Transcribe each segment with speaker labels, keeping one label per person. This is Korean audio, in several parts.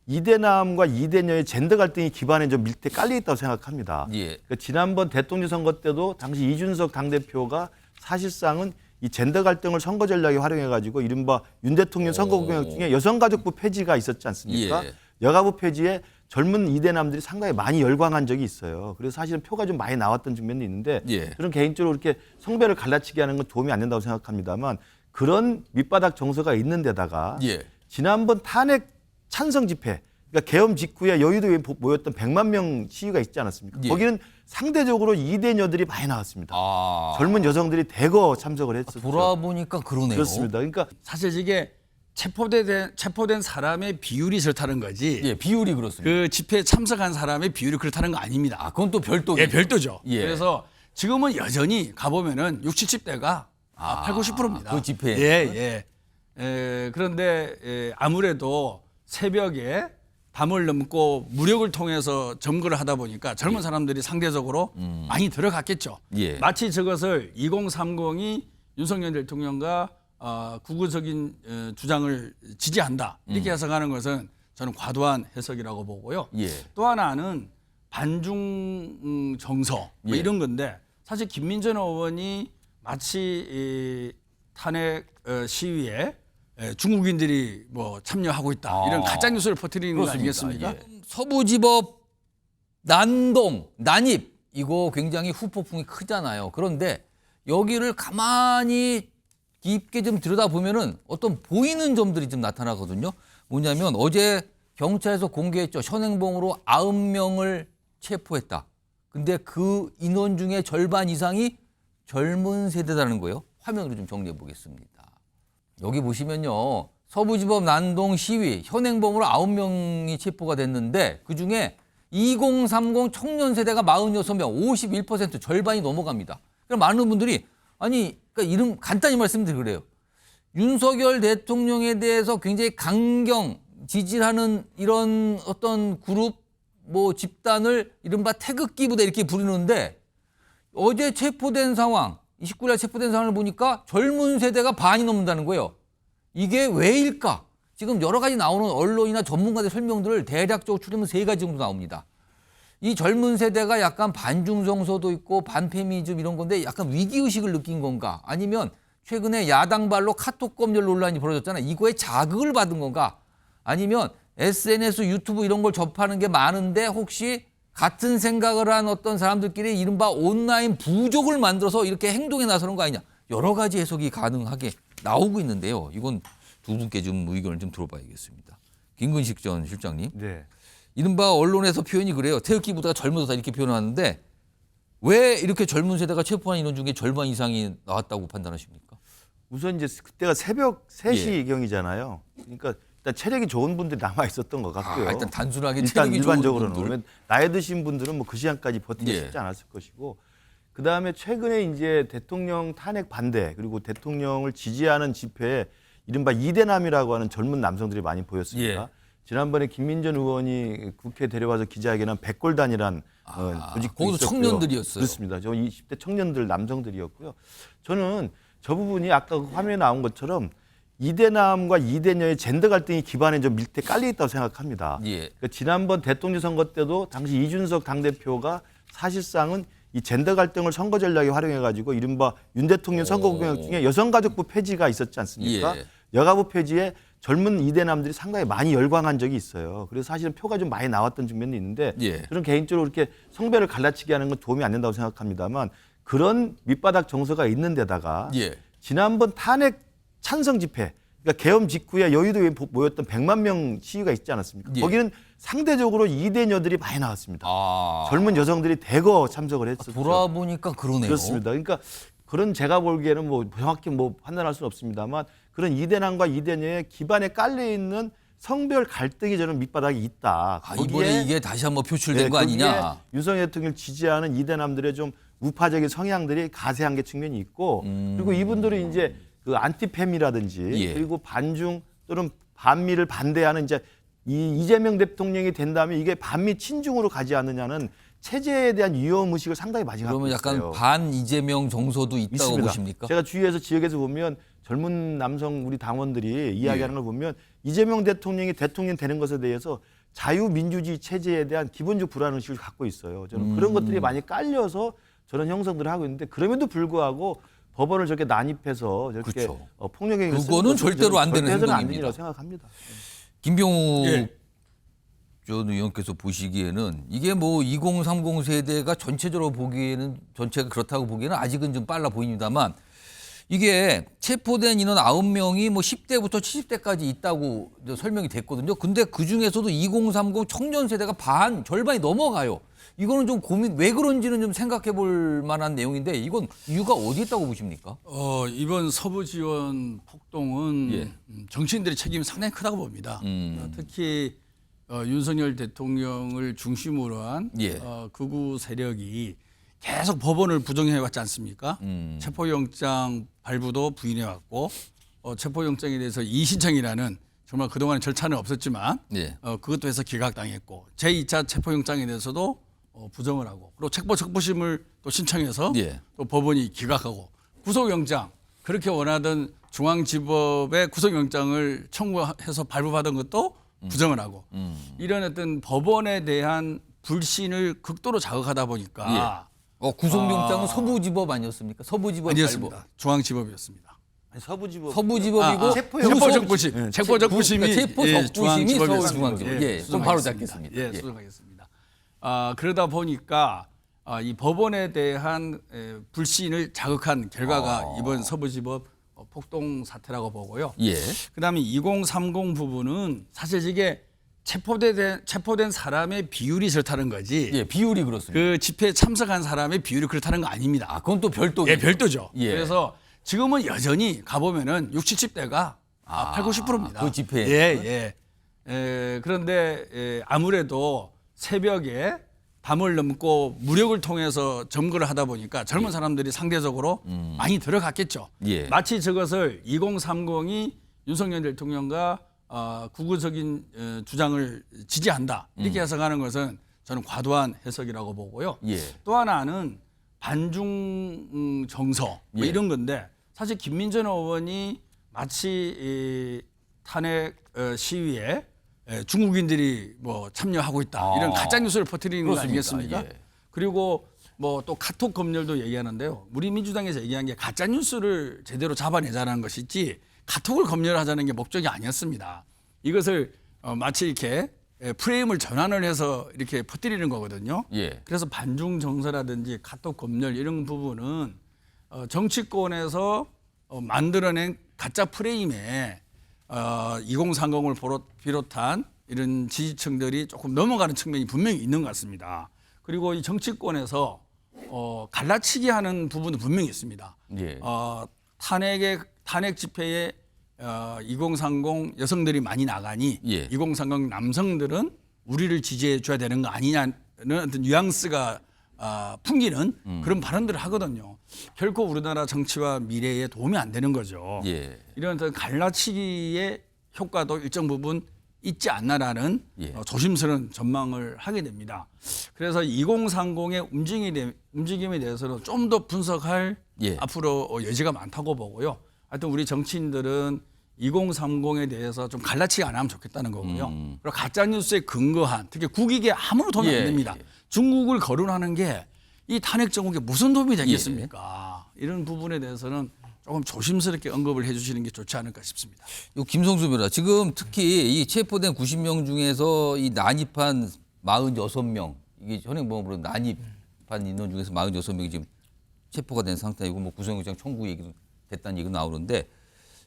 Speaker 1: 이대남과 이대녀의 젠더 갈등이 기반에 좀 밀대 깔려 있다고 생각합니다.
Speaker 2: 예.
Speaker 1: 그러니까 지난번 대통령 선거 때도 당시 이준석 당대표가 사실상은 이 젠더 갈등을 선거 전략에 활용해가지고 이른바 윤 대통령 선거 공약 중에 여성가족부 폐지가 있었지 않습니까?
Speaker 2: 예.
Speaker 1: 여가부 폐지에 젊은 이대남들이 상당히 많이 열광한 적이 있어요. 그래서 사실은 표가 좀 많이 나왔던 측면도 있는데
Speaker 2: 예.
Speaker 1: 저는 개인적으로 이렇게 성별을 갈라치게 하는 건 도움이 안 된다고 생각합니다만 그런 밑바닥 정서가 있는 데다가
Speaker 2: 예.
Speaker 1: 지난번 탄핵 찬성 집회, 그러니까 계엄 직후에 여의도에 모였던 100만 명 시위가 있지 않았습니까?
Speaker 2: 예.
Speaker 1: 거기는 상대적으로 이대녀들이 많이 나왔습니다.
Speaker 2: 아.
Speaker 1: 젊은 여성들이 대거 참석을 했었죠.
Speaker 2: 돌아보니까 그러네요.
Speaker 1: 그렇습니다. 그러니까
Speaker 3: 사실 이게 체포된 사람의 비율이 그렇다는 거지.
Speaker 2: 예, 비율이 그렇습니다.
Speaker 3: 그 집회에 참석한 사람의 비율이 그렇다는 거 아닙니다.
Speaker 2: 아, 그건 또 별도.
Speaker 3: 예, 별도죠.
Speaker 2: 예.
Speaker 3: 그래서 지금은 여전히 가보면은 60, 70대가 8, 90%입니다.
Speaker 2: 그 집회에.
Speaker 3: 예. 그런데 아무래도 새벽에 밤을 넘고 무력을 통해서 점거를 하다 보니까 젊은 사람들이 상대적으로 많이 들어갔겠죠.
Speaker 2: 예.
Speaker 3: 마치 저것을 2030이 윤석열 대통령과 구구적인 주장을 지지한다 이렇게 해석하는 것은 저는 과도한 해석이라고 보고요.
Speaker 2: 예.
Speaker 3: 또 하나는 반중 정서 뭐
Speaker 2: 예.
Speaker 3: 이런 건데 사실 김민전 의원이 마치 이 탄핵 시위에 중국인들이 뭐 참여하고 있다 이런 가짜 뉴스를 퍼뜨리는 거 아니겠습니까?
Speaker 2: 예. 서부지법 난동, 난입 이거 굉장히 후폭풍이 크잖아요. 그런데 여기를 가만히 깊게 좀 들여다보면은 어떤 보이는 점들이 좀 나타나거든요. 뭐냐면 어제 경찰에서 공개했죠. 현행범으로 90명을 체포했다. 근데 그 인원 중에 절반 이상이 젊은 세대라는 거예요. 화면으로 좀 정리해 보겠습니다. 여기 보시면요. 서부지법 난동 시위 현행범으로 9명이 체포가 됐는데 그중에 2030 청년 세대가 46명, 51% 절반이 넘어갑니다. 그럼 많은 분들이 아니 그러니까 이름 간단히 말씀드리면 그래요. 윤석열 대통령에 대해서 굉장히 강경 지지하는 이런 어떤 그룹 뭐 집단을 이른바 태극기 부대 이렇게 부르는데 어제 체포된 상황 29일 체포된 상황을 보니까 젊은 세대가 반이 넘는다는 거예요. 이게 왜일까? 지금 여러 가지 나오는 언론이나 전문가들 설명들을 대략적으로 추리면 3가지 정도 나옵니다. 이 젊은 세대가 약간 반중 정서도 있고 반페미니즘 이런 건데 약간 위기의식을 느낀 건가? 아니면 최근에 야당발로 카톡 검열 논란이 벌어졌잖아요. 이거에 자극을 받은 건가? 아니면 SNS, 유튜브 이런 걸 접하는 게 많은데 혹시 같은 생각을 한 어떤 사람들끼리 이른바 온라인 부족을 만들어서 이렇게 행동에 나서는 거 아니냐. 여러 가지 해석이 가능하게 나오고 있는데요. 이건 두 분께 좀 의견을 좀 들어봐야겠습니다. 김근식 전 실장님.
Speaker 1: 네.
Speaker 2: 이른바 언론에서 표현이 그래요. 태극기 부대가 젊어졌다 이렇게 표현하는데 왜 이렇게 젊은 세대가 체포한 인원 중에 절반 이상이 나왔다고 판단하십니까?
Speaker 1: 우선 이제 그때가 새벽 3시경이잖아요. 그러니까 일단 체력이 좋은 분들이 남아 있었던 것 같고요.
Speaker 2: 일단 단순하게
Speaker 1: 일단
Speaker 2: 체력이
Speaker 1: 일반적으로는
Speaker 2: 좋은 분들.
Speaker 1: 그러면 나이 드신 분들은 뭐 그 시간까지 버티기
Speaker 2: 예.
Speaker 1: 쉽지 않았을 것이고 그다음에 최근에 이제 대통령 탄핵 반대 그리고 대통령을 지지하는 집회에 이른바 이대남이라고 하는 젊은 남성들이 많이 보였습니다.
Speaker 2: 예.
Speaker 1: 지난번에 김민전 의원이 국회 데려와서 기자회견한 백골단이란 조직도
Speaker 2: 거기도
Speaker 1: 있었고요.
Speaker 2: 청년들이었어요.
Speaker 1: 그렇습니다. 저 20대 청년들 남성들이었고요. 저는 저 부분이 아까 그 화면에 나온 것처럼 이대남과 이대녀의 젠더 갈등이 기반에 좀 밀대 깔려 있다고 생각합니다.
Speaker 2: 예.
Speaker 1: 그러니까 지난번 대통령 선거 때도 당시 이준석 당대표가 사실상은 이 젠더 갈등을 선거 전략에 활용해가지고 이른바 윤 대통령 선거 공약 중에 여성가족부 폐지가 있었지 않습니까?
Speaker 2: 예.
Speaker 1: 여가부 폐지에 젊은 이대남들이 상당히 많이 열광한 적이 있어요. 그래서 사실은 표가 좀 많이 나왔던 측면도 있는데
Speaker 2: 예.
Speaker 1: 저는 개인적으로 이렇게 성별을 갈라치게 하는 건 도움이 안 된다고 생각합니다만 그런 밑바닥 정서가 있는 데다가
Speaker 2: 예.
Speaker 1: 지난번 탄핵 찬성 집회 그러니까 계엄 직후에 여의도에 모였던 100만 명 시위가 있지 않았습니까?
Speaker 2: 예.
Speaker 1: 거기는 상대적으로 이대녀들이 많이 나왔습니다.
Speaker 2: 아,
Speaker 1: 젊은 여성들이 대거 참석을 했었죠.
Speaker 2: 돌아보니까 그러네요.
Speaker 1: 그렇습니다. 그러니까 그런 제가 보기에는 뭐 정확히 뭐 판단할 수는 없습니다만 그런 이대남과 이대녀의 기반에 깔려 있는 성별 갈등이 저는 밑바닥에 있다.
Speaker 2: 아, 이번에 이게 다시 한번 표출된 거
Speaker 1: 거기에
Speaker 2: 아니냐?
Speaker 1: 윤석열 대통령을 지지하는 이대남들의 좀 우파적인 성향들이 가세한 게 측면이 있고 그리고 이분들이 이제 그 안티페미라든지
Speaker 2: 예.
Speaker 1: 그리고 반중 또는 반미를 반대하는 이제 이재명 대통령이 된다면 이게 반미 친중으로 가지 않느냐는 체제에 대한 위험 의식을 상당히 많이 갖고
Speaker 2: 그러면
Speaker 1: 있어요.
Speaker 2: 약간 반 이재명 정서도 있다고
Speaker 1: 있습니다.
Speaker 2: 보십니까?
Speaker 1: 제가 주위에서 지역에서 보면 젊은 남성 우리 당원들이 이야기하는 걸 보면 이재명 대통령이 대통령 되는 것에 대해서 자유민주주의 체제에 대한 기본적 불안의식을 갖고 있어요. 저는 그런 것들이 많이 깔려서 저런 형성들을 하고 있는데 그럼에도 불구하고 법원을 저렇게 난입해서 저렇게
Speaker 2: 그렇죠.
Speaker 1: 폭력행위를 쓰는
Speaker 2: 그거는
Speaker 1: 것은
Speaker 2: 절대로 안 되는
Speaker 1: 절대 해서는 안
Speaker 2: 행동입니다.
Speaker 1: 되리라고 생각합니다.
Speaker 2: 김병욱
Speaker 3: 예.
Speaker 2: 전 의원께서 보시기에는 이게 뭐 2030 세대가 전체적으로 보기에는 전체가 그렇다고 보기에는 아직은 좀 빨라 보입니다만 이게 체포된 인원 9명이 뭐 10대부터 70대까지 있다고 설명이 됐거든요. 근데 그 중에서도 2030 청년 세대가 절반이 넘어가요. 이거는 좀 왜 그런지는 좀 생각해 볼 만한 내용인데 이건 이유가 어디 있다고 보십니까?
Speaker 3: 이번 서부 지원 폭동은
Speaker 2: 예.
Speaker 3: 정치인들의 책임이 상당히 크다고 봅니다. 특히 윤석열 대통령을 중심으로 한
Speaker 2: 예.
Speaker 3: 극우 세력이 계속 법원을 부정해왔지 않습니까? 체포영장 발부도 부인해왔고 체포영장에 대해서 이의신청이라는 정말 그동안 절차는 없었지만
Speaker 2: 예.
Speaker 3: 그것도 해서 기각당했고 제2차 체포영장에 대해서도 부정을 하고 그리고 책보적부심을 또 신청해서
Speaker 2: 예.
Speaker 3: 또 법원이 기각하고 구속영장 그렇게 원하던 중앙지법의 구속영장을 청구해서 발부받은 것도 부정을 하고 이런 어떤 법원에 대한 불신을 극도로 자극하다 보니까
Speaker 2: 구속영장은 서부지법 아니었습니까? 서부지법
Speaker 3: 아니었습니다. 중앙지법이었습니다.
Speaker 1: 아니, 서부지법
Speaker 2: 서부지법이고
Speaker 3: 체포적부심, 체포적부심이
Speaker 2: 체포적부심이
Speaker 3: 중앙지법이었습니다.
Speaker 2: 서울중앙지법. 예, 좀 바로 잡겠습니다.
Speaker 3: 예, 수정하겠습니다. 그러다 보니까 이 법원에 대한 불신을 자극한 결과가 이번 서부지법 폭동 사태라고 보고요.
Speaker 2: 예.
Speaker 3: 그다음에 2030 부분은 사실 이게 체포된 사람의 비율이 그렇다는 거지.
Speaker 2: 예, 비율이 그렇습니다.
Speaker 3: 그 집회에 참석한 사람의 비율이 그렇다는 거 아닙니다.
Speaker 2: 그건 또 별도.
Speaker 3: 예, 별도죠.
Speaker 2: 예.
Speaker 3: 그래서 지금은 여전히 가보면은 60, 70대가 8, 90%입니다.
Speaker 2: 그 집회에.
Speaker 3: 예. 그런데 아무래도 새벽에 밤을 넘고 무력을 통해서 점거를 하다 보니까 젊은 사람들이 상대적으로 많이 들어갔겠죠.
Speaker 2: 예.
Speaker 3: 마치 저것을 2030이 윤석열 대통령과 극우적인 주장을 지지한다 이렇게 해석하는 것은 저는 과도한 해석이라고 보고요.
Speaker 2: 예.
Speaker 3: 또 하나는 반중 정서 뭐
Speaker 2: 예.
Speaker 3: 이런 건데 사실 김민전 의원이 마치 이 탄핵 시위에 중국인들이 뭐 참여하고 있다 이런 가짜 뉴스를 퍼뜨리는 거 아니겠습니까?
Speaker 2: 예.
Speaker 3: 그리고 뭐 또 카톡 검열도 얘기하는데요. 우리 민주당에서 얘기한 게 가짜 뉴스를 제대로 잡아내자는 것이지 카톡을 검열하자는 게 목적이 아니었습니다. 이것을 마치 이렇게 프레임을 전환을 해서 이렇게 퍼뜨리는 거거든요.
Speaker 2: 예.
Speaker 3: 그래서 반중 정서라든지 카톡 검열 이런 부분은 정치권에서 만들어낸 가짜 프레임에 2030을 비롯한 이런 지지층들이 조금 넘어가는 측면이 분명히 있는 것 같습니다. 그리고 이 정치권에서 갈라치기 하는 부분도 분명히 있습니다.
Speaker 2: 예.
Speaker 3: 탄핵 집회에 2030 여성들이 많이 나가니
Speaker 2: 예.
Speaker 3: 2030 남성들은 우리를 지지해 줘야 되는 거 아니냐는 어떤 뉘앙스가 풍기는 그런 발언들을 하거든요. 결코 우리나라 정치와 미래에 도움이 안 되는 거죠.
Speaker 2: 예.
Speaker 3: 이런 어떤 갈라치기의 효과도 일정 부분 있지 않나라는
Speaker 2: 예.
Speaker 3: 조심스러운 전망을 하게 됩니다. 그래서 2030의 움직임에 대해서는 좀 더 분석할
Speaker 2: 예.
Speaker 3: 앞으로 여지가 많다고 보고요. 하여튼 우리 정치인들은 2030에 대해서 좀 갈라치기 안 하면 좋겠다는 거고요. 그리고 가짜 뉴스에 근거한 특히 국익에 아무런 도움이
Speaker 2: 예.
Speaker 3: 안 됩니다. 중국을 거론하는 게 이 탄핵 정국에 무슨 도움이 되겠습니까? 이런 부분에 대해서는 조금 조심스럽게 언급을 해주시는 게 좋지 않을까 싶습니다.
Speaker 2: 요 김성수 변호사 지금 특히 이 체포된 90명 중에서 이 난입한 46명 이게 현행범으로 난입한 인원 중에서 46명이 지금 체포가 된 상태이고 뭐 구속영장 청구 얘기도 됐다는 얘기도 나오는데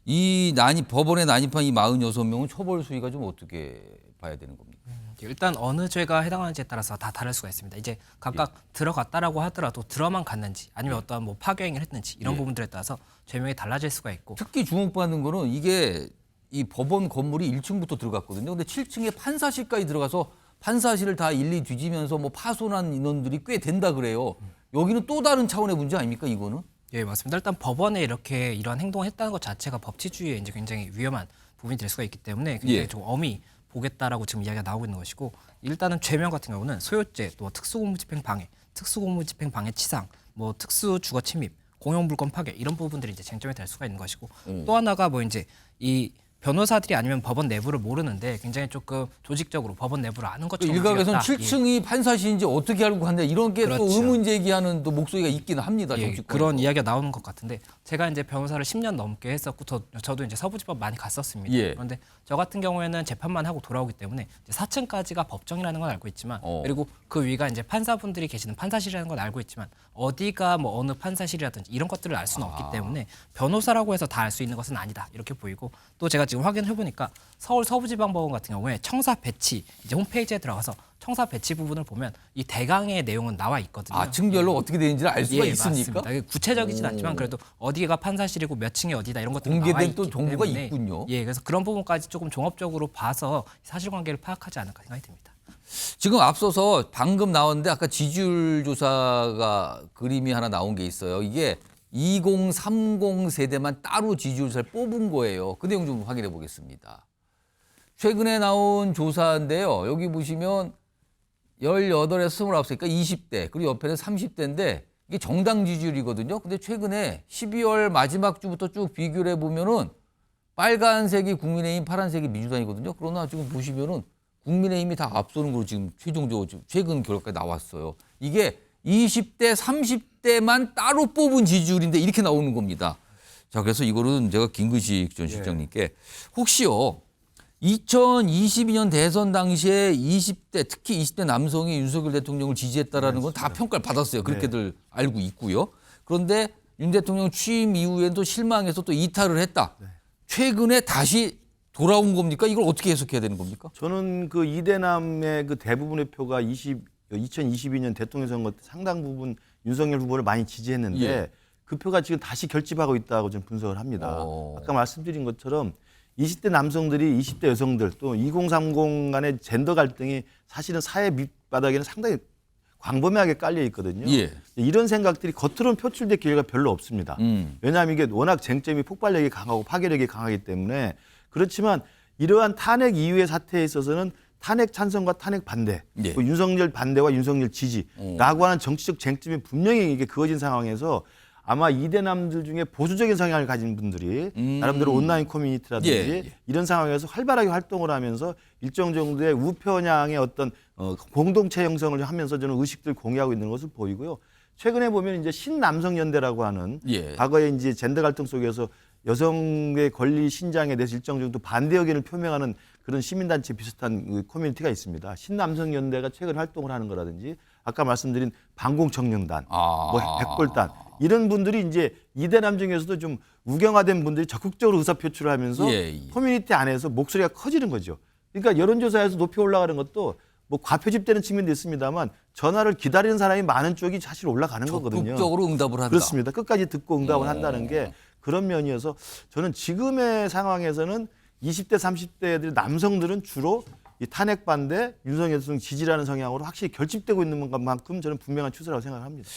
Speaker 2: 이 법원에 난입한 이 46명은 처벌 수위가 좀 어떻게 봐야 되는 겁니까?
Speaker 4: 일단 어느 죄가 해당하는지에 따라서 다 다를 수가 있습니다. 이제 각각 들어갔다라고 하더라도 들어만 갔는지 아니면 어떠한 뭐 파괴행위를 했는지 이런 부분들에 따라서 죄명이 달라질 수가 있고
Speaker 2: 특히 주목받는 거는 이게 이 법원 건물이 1층부터 들어갔거든요. 근데 7층에 판사실까지 들어가서 판사실을 다 일일이 뒤지면서 뭐 파손한 인원들이 꽤 된다 그래요. 여기는 또 다른 차원의 문제 아닙니까 이거는?
Speaker 4: 예, 맞습니다. 일단 법원에 이렇게 이런 행동을 했다는 것 자체가 법치주의에 이제 굉장히 위험한 부분이 될 수가 있기 때문에 굉장히
Speaker 2: 예.
Speaker 4: 좀 엄히 보겠다라고 지금 이야기가 나오고 있는 것이고 일단은 죄명 같은 경우는 소요죄, 또 특수공무집행 방해, 특수공무집행 방해 치상, 뭐 특수주거 침입, 공용물권 파괴 이런 부분들이 이제 쟁점이 될 수가 있는 것이고 또 하나가 뭐 이제 이 변호사들이 아니면 법원 내부를 모르는데 굉장히 조금 조직적으로 법원 내부를 아는 것처럼
Speaker 2: 일각에서는
Speaker 4: 움직였다.
Speaker 2: 7층이 판사실인지 어떻게 알고 간다 이런 게 또
Speaker 4: 그렇죠.
Speaker 2: 의문 제기하는 또 목소리가 있기는 합니다.
Speaker 4: 예,
Speaker 2: 정치권에서.
Speaker 4: 그런 이야기가 나오는 것 같은데 제가 이제 변호사를 10년 넘게 했었고 저도 이제 서부지법 많이 갔었습니다.
Speaker 2: 예.
Speaker 4: 그런데 저 같은 경우에는 재판만 하고 돌아오기 때문에 이제 4층까지가 법정이라는 건 알고 있지만 그리고 그 위가 이제 판사분들이 계시는 판사실이라는 건 알고 있지만 어디가 뭐 어느 판사실이라든지 이런 것들을 알 수는 없기 때문에 변호사라고 해서 다 알 수 있는 것은 아니다 이렇게 보이고 또 제가 지금 확인해 보니까 서울 서부지방법원 같은 경우에 청사 배치 이제 홈페이지에 들어가서 청사 배치 부분을 보면 이 대강의 내용은 나와 있거든요.
Speaker 2: 아, 층별로 어떻게 되는지를 알 수가
Speaker 4: 예,
Speaker 2: 있습니까?
Speaker 4: 맞습니다. 구체적이진 않지만 그래도 어디가 판사실이고 몇 층이 어디다 이런 것들이
Speaker 2: 공개된
Speaker 4: 나와 있기
Speaker 2: 또 정보가
Speaker 4: 때문에
Speaker 2: 있군요.
Speaker 4: 예, 그래서 그런 부분까지 조금 종합적으로 봐서 사실관계를 파악하지 않을까 생각이 듭니다.
Speaker 2: 지금 앞서서 방금 나왔는데 아까 지지율 조사가 그림이 하나 나온 게 있어요. 이게 2030 세대만 따로 지지율 조사를 뽑은 거예요. 그 내용 좀 확인해 보겠습니다. 최근에 나온 조사인데요. 여기 보시면 18에서 29세, 그러니까 20대, 그리고 옆에는 30대인데 이게 정당 지지율이거든요. 근데 최근에 12월 마지막 주부터 쭉 비교를 해보면은 빨간색이 국민의힘, 파란색이 민주당이거든요. 그러나 지금 보시면은 국민의힘이 다 앞서는 걸로 지금 최종적으로 지금 최근 결과가 나왔어요. 이게 20대, 30대만 따로 뽑은 지지율인데 이렇게 나오는 겁니다. 자, 그래서 이거는 제가 김근식 전 실장님께 혹시요 2022년 대선 당시에 20대, 특히 20대 남성이 윤석열 대통령을 지지했다라는 건 다 평가를 받았어요. 그렇게들 알고 있고요. 그런데 윤 대통령 취임 이후에도 실망해서 또 이탈을 했다. 최근에 다시 돌아온 겁니까? 이걸 어떻게 해석해야 되는 겁니까?
Speaker 1: 저는 그 이대남의 그 대부분의 표가 2022년 대통령 선거 때 상당 부분 윤석열 후보를 많이 지지했는데
Speaker 2: 예.
Speaker 1: 그 표가 지금 다시 결집하고 있다고 좀 분석을 합니다.
Speaker 2: 오.
Speaker 1: 아까 말씀드린 것처럼 20대 남성들이 20대 여성들 또 2030 간의 젠더 갈등이 사실은 사회 밑바닥에는 상당히 광범위하게 깔려 있거든요.
Speaker 2: 예.
Speaker 1: 이런 생각들이 겉으로는 표출될 기회가 별로 없습니다. 왜냐하면 이게 워낙 쟁점이 폭발력이 강하고 파괴력이 강하기 때문에 그렇지만 이러한 탄핵 이후의 사태에 있어서는 탄핵 찬성과 탄핵 반대,
Speaker 2: 예.
Speaker 1: 또 윤석열 반대와 윤석열 지지라고 하는 정치적 쟁점이 분명히 이게 그어진 상황에서 아마 이대남들 중에 보수적인 성향을 가진 분들이 나름대로 온라인 커뮤니티라든지
Speaker 2: 예.
Speaker 1: 이런 상황에서 활발하게 활동을 하면서 일정 정도의 우편향의 어떤 공동체 형성을 하면서 저는 의식들 공유하고 있는 것을 보이고요. 최근에 보면 이제 신남성연대라고 하는
Speaker 2: 예.
Speaker 1: 과거에 이제 젠더 갈등 속에서 여성의 권리 신장에 대해서 일정 정도 반대 의견을 표명하는 그런 시민단체 비슷한 그 커뮤니티가 있습니다. 신남성연대가 최근 활동을 하는 거라든지 아까 말씀드린 방공청년단, 뭐 백골단 이런 분들이 이제 이대남 중에서도 좀 우경화된 분들이 적극적으로 의사 표출을 하면서 커뮤니티 안에서 목소리가 커지는 거죠. 그러니까 여론조사에서 높이 올라가는 것도 뭐 과표집되는 측면도 있습니다만 전화를 기다리는 사람이 많은 쪽이 사실 올라가는 거거든요.
Speaker 2: 적극적으로 응답을 한다.
Speaker 1: 그렇습니다. 끝까지 듣고 응답을 한다는 게 그런 면이어서 저는 지금의 상황에서는 20대, 30대들 남성들은 주로 이 탄핵 반대, 윤석열 대통령 지지라는 성향으로 확실히 결집되고 있는 것만큼 저는 분명한 추세라고 생각합니다.